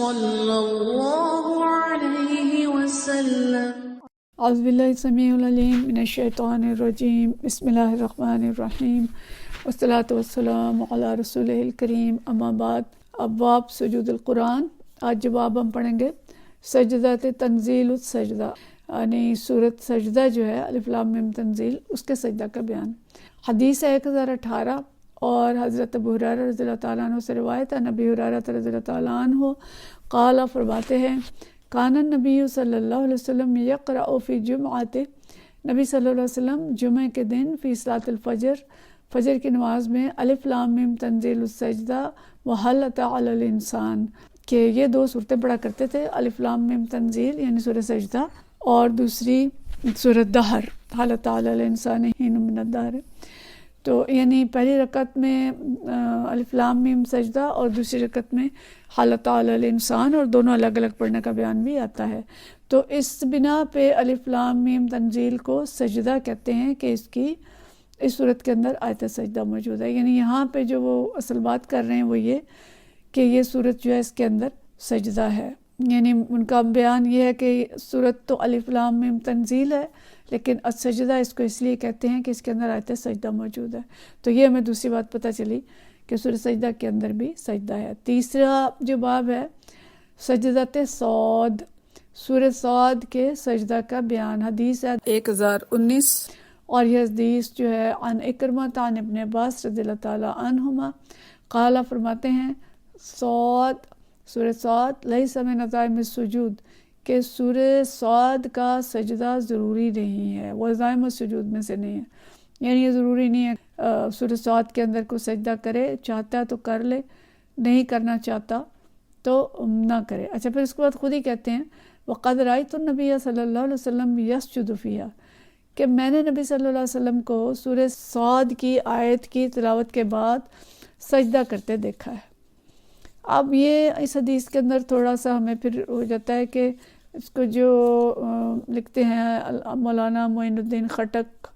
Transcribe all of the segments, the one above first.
صلی اللہ علیہ وسلم۔ اعوذ باللہ السمیع العلیم من الشیطان الرجیم، بسم اللہ الرحمن الرحیم، والصلاۃ والسلام علی رسولہ الکریم، اما بعد۔ ابواب سجود القرآن، آج جو باب ہم پڑھیں گے سجدہ تنزیل السجدہ، یعنی سورۃ سجدہ جو ہے الف لام میم تنزیل، اس کے سجدہ کا بیان۔ حدیث ہے 1018 اور حضرت ابو ہریرہ رضی اللہ تعالیٰ عنہ سے روایت ہے، نبی ہریرہ رضی اللہ تعالیٰ عنہ قال فرماتے ہیں کان النبی صلی اللہ علیہ وسلم یقرأ فی جمعۃ، نبی صلی اللہ علیہ وسلم جمعہ کے دن فی صلاۃ الفجر، فجر کی نماز میں الف لام میم تنزیل السجدہ وحل اتی علی الانسان، کہ یہ دو صورتیں پڑھا کرتے تھے، الف لام میم تنزیل یعنی سورہ سجدہ، اور دوسری سورہ دہر حل اتی علی الانسان حین من الدہر۔ تو یعنی پہلی رکعت میں الف لام میم سجدہ اور دوسری رکعت میں حل اتی علی الانسان، اور دونوں الگ الگ پڑھنے کا بیان بھی آتا ہے۔ تو اس بنا پہ الف لام میم تنزیل کو سجدہ کہتے ہیں کہ اس صورت کے اندر آیت سجدہ موجود ہے، یعنی یہاں پہ جو وہ اصل بات کر رہے ہیں وہ یہ کہ یہ صورت جو ہے اس کے اندر سجدہ ہے، یعنی ان کا بیان یہ ہے کہ صورت تو الف لام میم تنزیل ہے، لیکن السجدہ اس کو اس لیے کہتے ہیں کہ اس کے اندر آیت سجدہ موجود ہے۔ تو یہ ہمیں دوسری بات پتہ چلی کہ سورہ سجدہ کے اندر بھی سجدہ ہے۔ تیسرا جو باب ہے سجدۃ صاد، سورہ صاد کے سجدہ کا بیان۔ حدیث ہے 1019 اور یہ حدیث جو ہے عن اکرمہ عن ابن عباس رضی اللہ تعالیٰ عنہما قال فرماتے ہیں صاد، سورہ صاد لیس من عزائم السجود، کہ سورہ صاد کا سجدہ ضروری نہیں ہے، وہ عزائم السجود میں سے نہیں ہے، یعنی یہ ضروری نہیں ہے سورہ صاد کے اندر کو سجدہ کرے، چاہتا ہے تو کر لے، نہیں کرنا چاہتا تو نہ کرے۔ اچھا پھر اس کے بعد خود ہی کہتے ہیں وَقَدْ رَأَيْتُ النَّبِيَّ صلی اللہ علیہ وسلم يَسْجُدُ فِيهَا، کہ میں نے نبی صلی اللہ علیہ وسلم کو سورہ صاد کی آیت کی تلاوت کے بعد سجدہ کرتے دیکھا ہے۔ اب یہ اس حدیث کے اندر تھوڑا سا ہمیں پھر ہو جاتا ہے کہ اس کو جو لکھتے ہیں مولانا معین الدین خٹک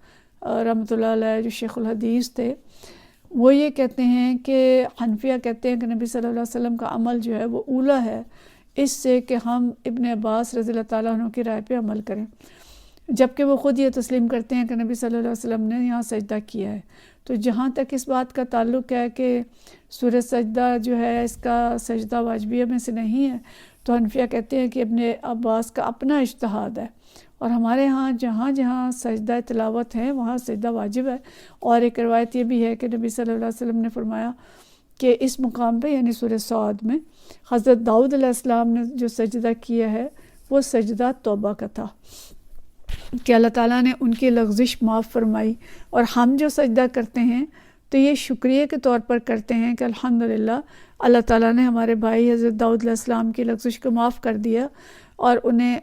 رحمۃ اللہ علیہ جو شیخ الحدیث تھے، وہ یہ کہتے ہیں کہ حنفیہ کہتے ہیں کہ نبی صلی اللہ علیہ وسلم کا عمل جو ہے وہ اولیٰ ہے اس سے کہ ہم ابن عباس رضی اللہ تعالیٰ عنہ کی رائے پہ عمل کریں، جبکہ وہ خود یہ تسلیم کرتے ہیں کہ نبی صلی اللہ علیہ وسلم نے یہاں سجدہ کیا ہے۔ تو جہاں تک اس بات کا تعلق ہے کہ سورہ سجدہ جو ہے اس کا سجدہ واجبیہ میں سے نہیں ہے، تو حنفیہ کہتے ہیں کہ ابن عباس کا اپنا اجتہاد ہے، اور ہمارے ہاں جہاں جہاں سجدہ تلاوت ہے وہاں سجدہ واجب ہے۔ اور ایک روایت یہ بھی ہے کہ نبی صلی اللہ علیہ وسلم نے فرمایا کہ اس مقام پہ یعنی سورہ صاد میں حضرت داؤد علیہ السلام نے جو سجدہ کیا ہے وہ سجدہ توبہ کا تھا، کہ اللہ تعالیٰ نے ان کی لغزش معاف فرمائی، اور ہم جو سجدہ کرتے ہیں تو یہ شکریہ کے طور پر کرتے ہیں کہ الحمدللہ اللہ تعالیٰ نے ہمارے بھائی حضرت داؤد علیہ السلام کی لغزش کو معاف کر دیا اور انہیں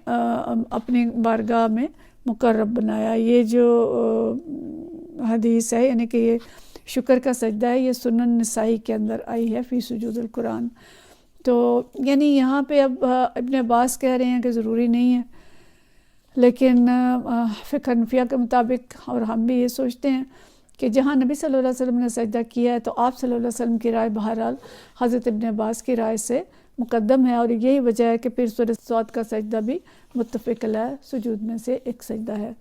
اپنی بارگاہ میں مقرب بنایا۔ یہ جو حدیث ہے یعنی کہ یہ شکر کا سجدہ ہے، یہ سنن نسائی کے اندر آئی ہے فی سجود القرآن۔ تو یعنی یہاں پہ اب ابن عباس کہہ رہے ہیں کہ ضروری نہیں ہے، لیکن فقہ حنفیہ کے مطابق اور ہم بھی یہ سوچتے ہیں کہ جہاں نبی صلی اللہ علیہ وسلم نے سجدہ کیا ہے تو آپ صلی اللہ علیہ وسلم کی رائے بہرحال حضرت ابن عباس کی رائے سے مقدم ہے، اور یہی وجہ ہے کہ پھر سورہ صاد کا سجدہ بھی متفق علیہ سجود میں سے ایک سجدہ ہے۔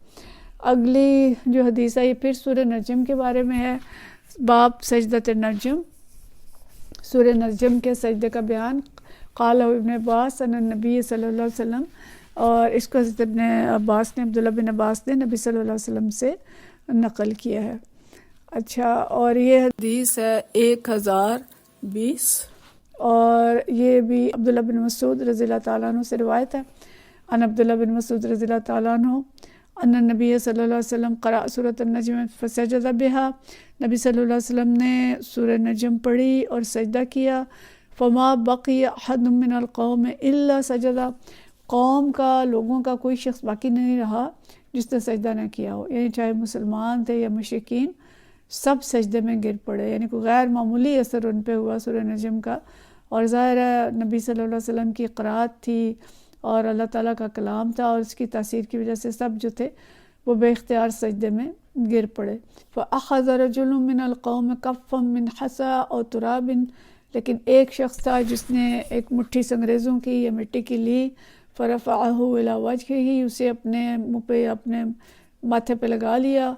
اگلی جو حدیث ہے یہ پھر سورہ نجم کے بارے میں ہے، باب سجدۃ النجم، سورہ نجم کے سجدے کا بیان۔ قال ابن عباس عن النبی صلی اللہ علیہ وسلم، اور اس کو حضرت ابن عباس نے عبداللہ بن عباس نے نبی صلی اللہ علیہ وسلم سے نقل کیا ہے۔ اچھا، اور یہ حدیث ہے 1020 اور یہ بھی عبداللہ بن مسعود رضی اللہ تعالیٰ عنہ سے روایت ہے۔ عن عبداللہ بن مسعود رضی اللہ تعالیٰ عنہ ان النبی صلی اللہ علیہ وسلم قرأ سورۃ النجم فسجد بها، نبی صلی اللہ علیہ وسلم نے سورہ نجم پڑھی اور سجدہ کیا۔ فما بقی احد من القوم الا سجد، قوم کا لوگوں کا کوئی شخص باقی نہیں رہا جس نے سجدہ نہ کیا ہو، یعنی چاہے مسلمان تھے یا مشرکین، سب سجدے میں گر پڑے، یعنی کوئی غیر معمولی اثر ان پہ ہوا سورہ نجم کا۔ اور ظاہر ہے نبی صلی اللہ علیہ وسلم کی قرأت تھی اور اللہ تعالیٰ کا کلام تھا، اور اس کی تاثیر کی وجہ سے سب جو تھے وہ بے اختیار سجدے میں گر پڑے۔ فَأَخَذَ رَجُلٌ مِّنَ الْقَوْمِ كَفًّا مِّنْ حَصَىٰ أَوْ تُرَابٍ لیکن ایک شخص تھا جس نے ایک مٹھی سنگریزوں کی یا مٹی کی لی، فرفعہ الی وجہہ، اسے اپنے منہ پہ اپنے ماتھے پہ لگا لیا،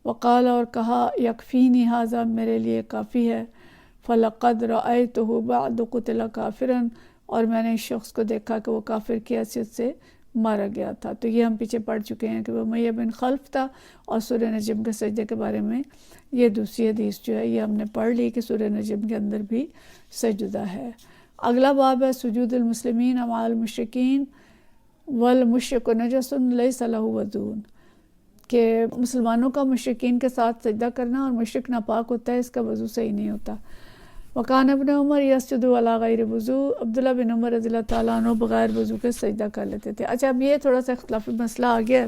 وقال اور کہا یکفینی ھذا، میرے لیے کافی ہے، فلقد رأیتہ بعد قتل کافرا، اور میں نے اس شخص کو دیکھا کہ وہ کافر کی حیثیت سے مارا گیا تھا۔ تو یہ ہم پیچھے پڑھ چکے ہیں کہ وہ امیہ بن خلف تھا، اور سورہ نجم کے سجدے کے بارے میں یہ دوسری حدیث جو ہے یہ ہم نے پڑھ لی کہ سورہ نجم کے اندر بھی سجدہ ہے۔ اگلا باب ہے سجود المسلمین مع المشرکین والمشرک نجس لیس لہ وضوء، کہ مسلمانوں کا مشرکین کے ساتھ سجدہ کرنا، اور مشرک ناپاک ہوتا ہے، اس کا وضو صحیح نہیں ہوتا۔ وکان ابن عمر یسجد علی غیر وضو، عبداللہ بن عمر رضی اللہ تعالیٰ عنہ بغیر وضو کے سجدہ کر لیتے تھے۔ اچھا، اب یہ تھوڑا سا اختلافی مسئلہ آ گیا ہے،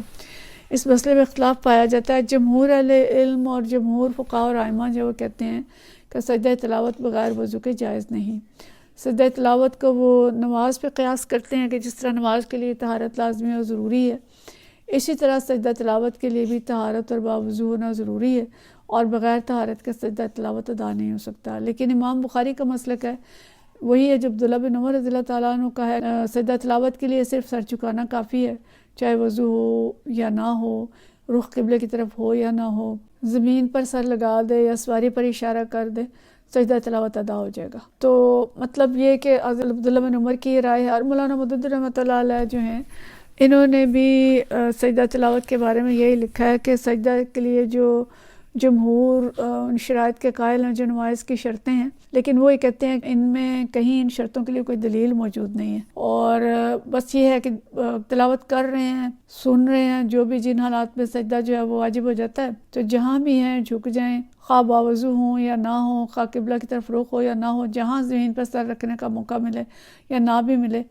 اس مسئلے میں اختلاف پایا جاتا ہے۔ جمہور اہل علم اور جمہور فقہاء اور ائمہ جو وہ کہتے ہیں کہ سجدہ تلاوت بغیر وضو کے جائز نہیں۔ سجدہ تلاوت کو وہ نماز پہ قیاس کرتے ہیں کہ جس طرح نماز کے لیے طہارت لازمی اور ضروری ہے، اسی طرح سجدہ تلاوت کے لیے بھی طہارت اور باوضو ہونا ضروری ہے، اور بغیر طہارت کے سجدہ تلاوت ادا نہیں ہو سکتا۔ لیکن امام بخاری کا مسلک ہے وہی ہے جو عبداللہ بن عمر رضی اللہ تعالیٰ عنہ کا ہے، سجدہ تلاوت کے لیے صرف سر جھکانا کافی ہے، چاہے وضو ہو یا نہ ہو، رخ قبلے کی طرف ہو یا نہ ہو، زمین پر سر لگا دے یا سواری پر اشارہ کر دے، سجدہ تلاوت ادا ہو جائے گا۔ تو مطلب یہ کہ عبداللہ بن عمر کی یہ رائے ہے، اور مولانا مدد رحمۃ اللہ علیہ جو ہیں انہوں نے بھی سجدہ تلاوت کے بارے میں یہی لکھا ہے کہ سجدہ کے لیے جو جمہور ان شرائط کے قائل ہیں جو نماز کی شرطیں ہیں، لیکن وہ یہ کہتے ہیں کہ ان میں کہیں ان شرطوں کے لیے کوئی دلیل موجود نہیں ہے، اور بس یہ ہے کہ تلاوت کر رہے ہیں، سن رہے ہیں، جو بھی جن حالات میں سجدہ جو ہے وہ واجب ہو جاتا ہے، تو جہاں بھی ہیں جھک جائیں، خواہ باوضو ہوں یا نہ ہوں، خواہ قبلہ کی طرف رخ ہو یا نہ ہو، جہاں زمین پر سر رکھنے کا موقع ملے یا نہ بھی ملے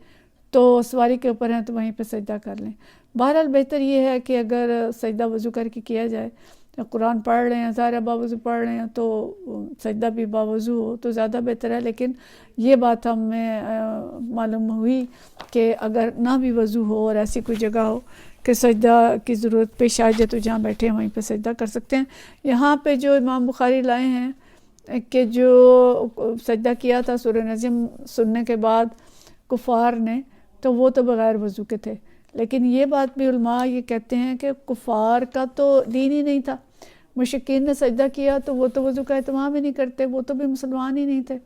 تو سواری کے اوپر ہیں تو وہیں پہ سجدہ کر لیں۔ بہرحال بہتر یہ ہے کہ اگر سجدہ وضو کر کے کیا جائے، قرآن پڑھ رہے ہیں، ظاہر باوضو پڑھ رہے ہیں تو سجدہ بھی باوضو ہو تو زیادہ بہتر ہے، لیکن یہ بات ہمیں معلوم ہوئی کہ اگر نہ بھی وضو ہو اور ایسی کوئی جگہ ہو کہ سجدہ کی ضرورت پیش آ جائے تو جہاں بیٹھے ہیں وہیں پہ سجدہ کر سکتے ہیں۔ یہاں پہ جو امام بخاری لائے ہیں کہ جو سجدہ کیا تھا سورہ نجم سننے کے بعد کفار نے، تو وہ تو بغیر وضو کے تھے، لیکن یہ بات بھی علماء یہ کہتے ہیں کہ کفار کا تو دین ہی نہیں تھا، مشرکین نے سجدہ کیا تو وہ تو وضو کا اہتمام ہی نہیں کرتے، وہ تو بھی مسلمان ہی نہیں تھے،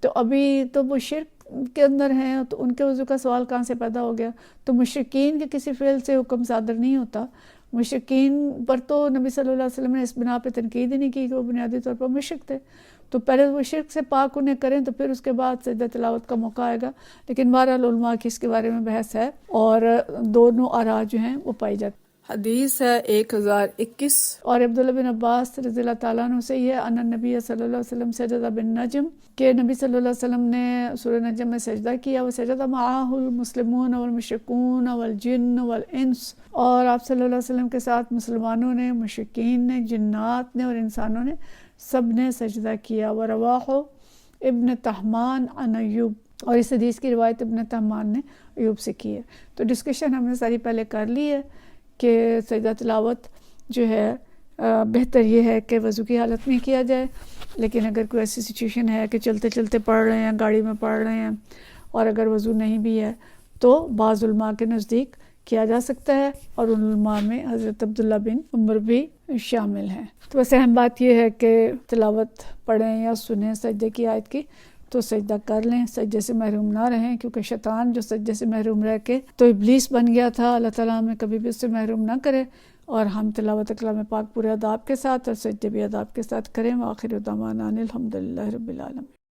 تو ابھی تو وہ شرک کے اندر ہیں تو ان کے وضو کا سوال کہاں سے پیدا ہو گیا؟ تو مشرکین کے کسی فعل سے حکم صادر نہیں ہوتا، مشرکین پر تو نبی صلی اللہ علیہ وسلم نے اس بنا پہ تنقید ہی نہیں کی کہ وہ بنیادی طور پر مشرک تھے، تو پہلے وہ شرک سے پاک انہیں کریں تو پھر اس کے بعد سجدہ تلاوت کا موقع آئے گا۔ لیکن بہرحال علماء کی اس کے بارے میں بحث ہے، اور دونوں آراء جو ہیں وہ پائی جاتی۔ حدیث ہے 1021، اور عبداللہ بن عباس رضی اللہ تعالیٰ عنہ سے یہ ان النبی صلی اللہ علیہ وسلم سجدہ بالنجم، کہ نبی صلی اللہ علیہ وسلم نے سورہ نجم میں سجدہ کیا، وہ سجدہ معاہ المسلمون والمشرکون والجن والانس، اور آپ صلی اللہ علیہ وسلم کے ساتھ مسلمانوں نے، مشرکین نے، جنات نے اور انسانوں نے سب نے سجدہ کیا۔ ورواہ ابن تہمان عن ایوب، اور اس حدیث کی روایت ابن تہمان نے ایوب سے کی ہے۔ تو ڈسکشن ہم نے ساری پہلے کر لی ہے کہ سجدہ تلاوت جو ہے بہتر یہ ہے کہ وضو کی حالت میں کیا جائے، لیکن اگر کوئی ایسی سچویشن ہے کہ چلتے چلتے پڑھ رہے ہیں، گاڑی میں پڑھ رہے ہیں، اور اگر وضو نہیں بھی ہے تو بعض علماء کے نزدیک کیا جا سکتا ہے، اور ان علماء میں حضرت عبداللہ بن عمر بھی شامل ہیں۔ تو بس اہم بات یہ ہے کہ تلاوت پڑھیں یا سنیں سجدے کی آیت کی تو سجدہ کر لیں، سجدے سے محروم نہ رہیں، کیونکہ شیطان جو سجدے سے محروم رہ کے تو ابلیس بن گیا تھا، اللہ تعالیٰ ہمیں کبھی بھی اس سے محروم نہ کرے، اور ہم تلاوت کلام پاک پورے اداب کے ساتھ اور سجدے بھی اداب کے ساتھ کریں۔ وآخر دعوانا الحمدللہ رب العالمین۔